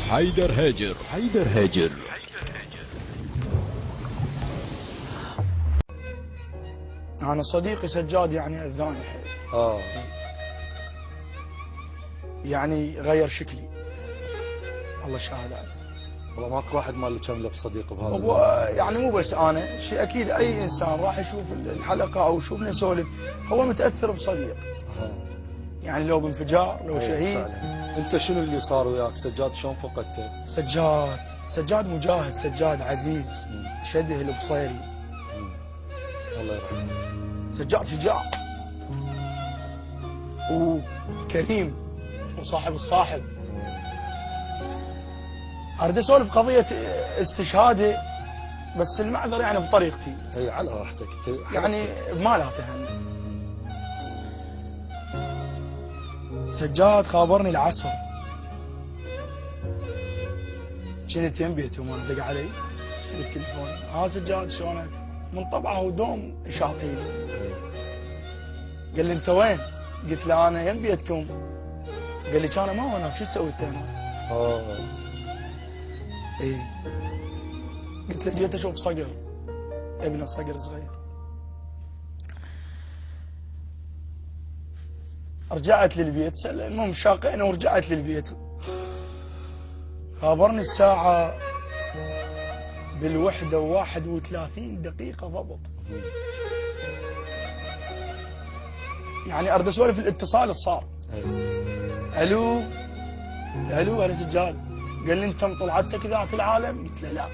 حيدر هاجر. حيدر هاجر. أنا صديقي سجاد يعني أذاني حيل. يعني غير شكلي. الله شاهد عليه. والله ماكو واحد ما له كم له بصديق بهذا هو يعني مو بس أنا، شيء أكيد أي إنسان راح يشوف الحلقة أو يشوفنا نسولف هو متأثر بصديق. يعني لو بانفجار لو شهيد. فعلا. أنت شنو اللي صار وياك سجاد؟ شلون فقدته؟ سجاد مجاهد، سجاد عزيز، شده البصيري. الله يرحمه. سجاد شجاع وكريم وصاحب الصاحب. أريد أسولف قضية استشهاده بس المعذرة يعني بطريقتي. اي على راحتك. يعني ما لا تهنى. سجاد خابرني العصر، كنت يم بيتهم وانا دق علي بالتليفون. سجاد شلونك؟ من طبعه ودوم شاقيني. قال لي انت وين؟ قلت له انا يم بيتكم. قال لي كان ما هناك، شو سويت انا؟ اي قلت له جيت اشوف صقر، ابنه صقر صغير. رجعت للبيت، المهم شاقينا ورجعت للبيت. خابرني الساعة بالوحدة وواحد وثلاثين دقيقة ضبط. يعني أريد أسولف الاتصال اللي صار. ألو هلا سجاد. قال لي أنت طلعتك إذاعة العالم؟ قلت له لا.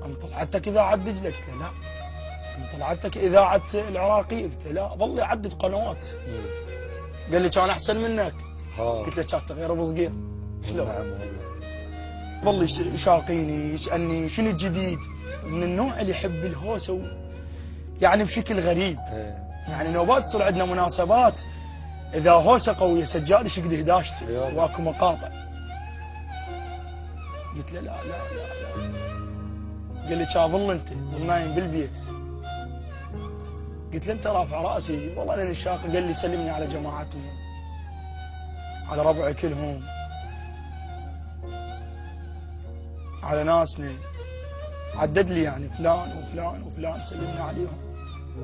أم طلعتك إذاعة دجلة؟ قلت له لا. أم طلعتك إذاعة العراقية؟ قلت له لا. ظل يعدد قنوات. قال لي كان أحسن منك. قلت له كان تغير أبو صقير. شلون؟ ظل يشاقيني يسألني شنو الجديد. من النوع اللي يحب الهوسة يعني بشكل غريب. يعني نوبات تصير عندنا مناسبات إذا هوسة قوية سجاد يشقد 11 واكو مقاطع. قلت له لا. قال لي ظل أنت نايم بالبيت. قلت له أنت رافع رأسي والله أنا الشاق. قال لي سلمني على جماعتهم، على ربعي كلهم، على ناسنا. عدد لي يعني فلان وفلان وفلان سلمني عليهم.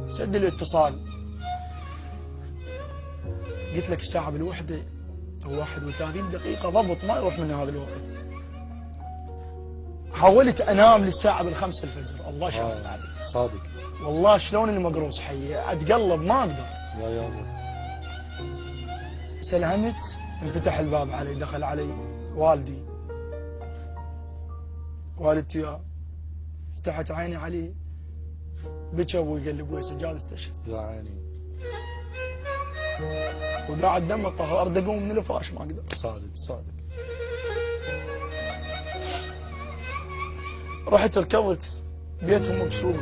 سد الاتصال. قلت لك الساعة بالوحدة أو 31 دقيقة ضبط، ما يروح من هذا الوقت. حاولت أنام للساعة بالخمسة الفجر. الله شاهد علي. صادق والله شلون المقروص حي أتقلب ما أقدر. يا سلهمت، انفتح الباب علي، دخل علي والدي، والدتي وياه. فتحت عيني عليه، بكى ابوي قال لي ابوي سجاد استشهد. يا عيني. وداع الدم الطهر. اريد اقوم من الفراش ما اقدر. صادق. رحت ركضت بيتهم بسوق.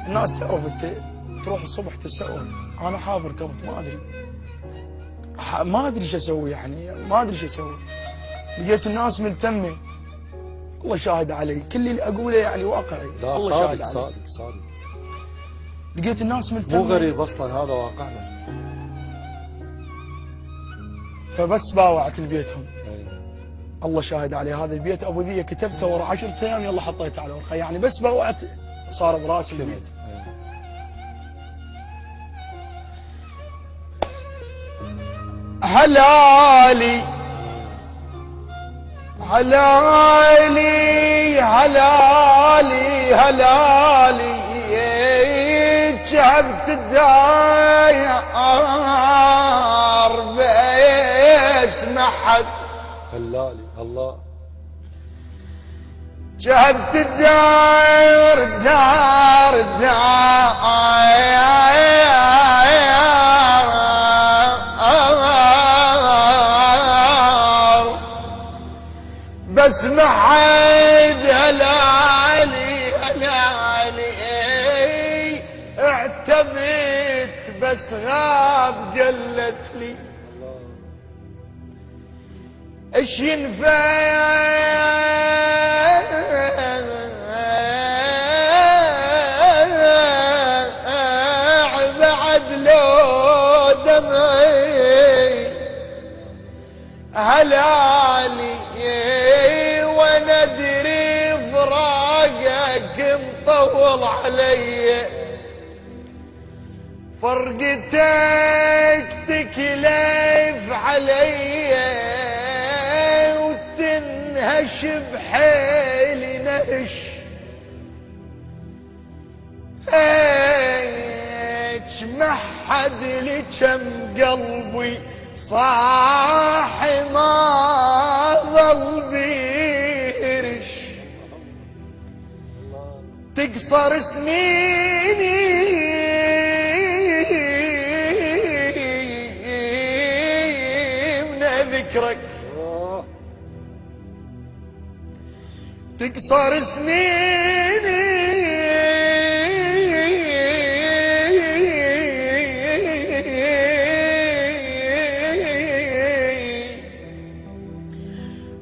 الناس تعرف انت تروح الصبح تتسوق. انا حاف ركضت ما ادري شو اسوي، يعني ما ادري شو اسوي. لقيت الناس ملتمه. الله شاهد علي، كل اللي اقوله يعني واقعي. لا الله صادق شاهد صادق. لقيت الناس ملتمه. مو غريب اصلا، هذا واقعنا. فبس باوعت لبيتهم. الله شاهد علي، هذا البيت ابو ذيه كتبته ورا 10 ايام يلا حطيته على ورقه. يعني بس باوعت صار براسي البيت. هلالي جهبت الدار باسم حد. هلالي الله. جهبت الدار باسم حد. هلالي اعتبت بس غاب قلت لي ايش ينفع بعد لو دمعي. هلا علي فرقتك تكلف علي وتنهش بحيلي نهش ما حد لي كم قلبي صاحي ما ظل بيرش تقصر سنيني من ذكرك تقصر سنيني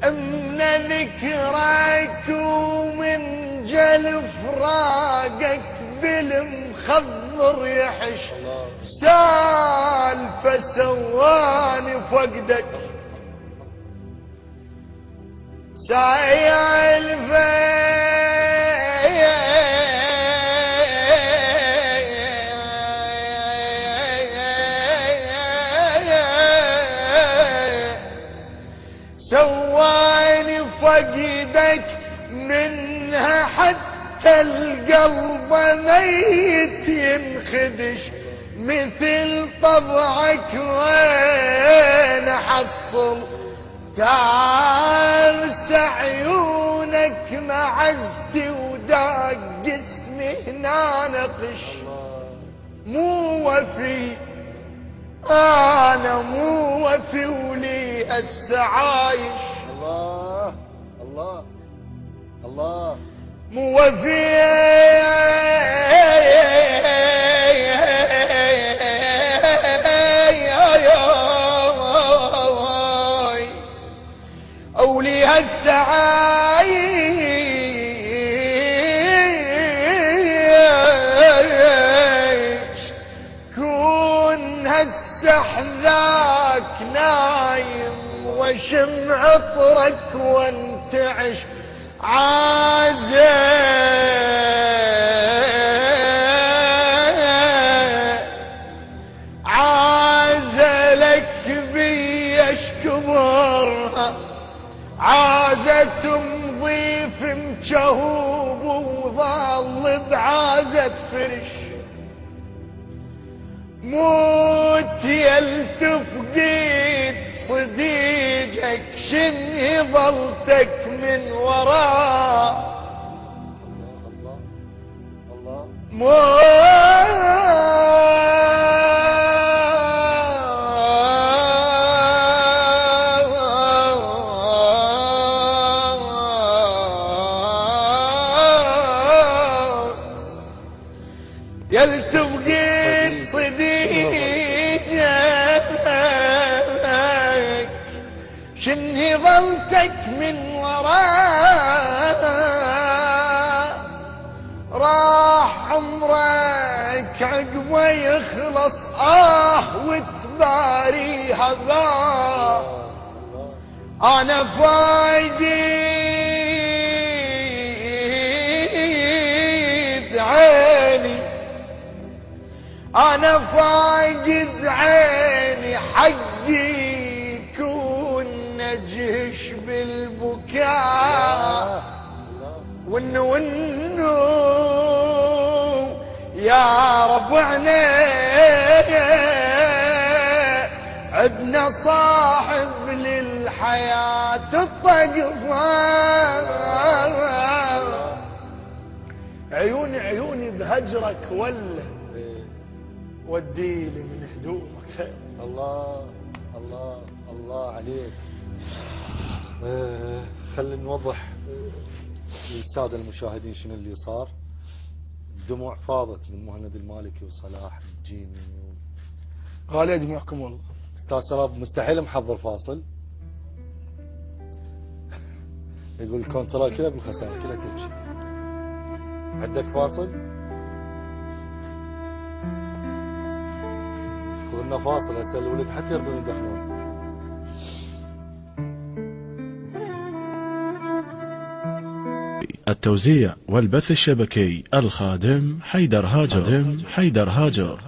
أمن ذكرك ومن جل فراقك بالمخضر يحش سالفة سواني فقدك سالفة سواني فقدك منها حتى القلب ميت ينخدش مثل طبعك وين احصل تعرس عيونك معزتي وداق جسمي هنا نقش مو وفي أنا مو وفي ولي السعايش الله الله الله مو وفي أولي هالسعايش كون هالسحذاك نايم وشم عطرك وانتعش عازلك بيش كبرها عازة تمضيف مجهوب وظل بعازة فرش موت يلتفقيد صديجك شني ظلتك من وراه الله الله يلتفقيد صديجك شني ظلتك من وراه راح عمرك عقبه يخلص وتباري هذا انا فايد عيني انا فاقد عيني حقي يكون نجهش بالبكاء ونو يا ربعنا عدنا صاحب للحياة الطقفان عيوني بهجرك ولا وديلي من هدومك خير الله الله الله عليك. خلينا نوضح للسادة المشاهدين شنو اللي صار. الدموع فاضت من مهند المالكي وصلاح الجيمي غالية دموعكم والله. استاذ سراب مستحيل محضر فاصل. يقول الكونترول كله بالخسارة كلها تمشي. عندك فاصل؟ خذ لنا فاصل هسه الولد حتى يرضون يدخنون. التوزيع والبث الشبكي الخادم حيدر هاجر.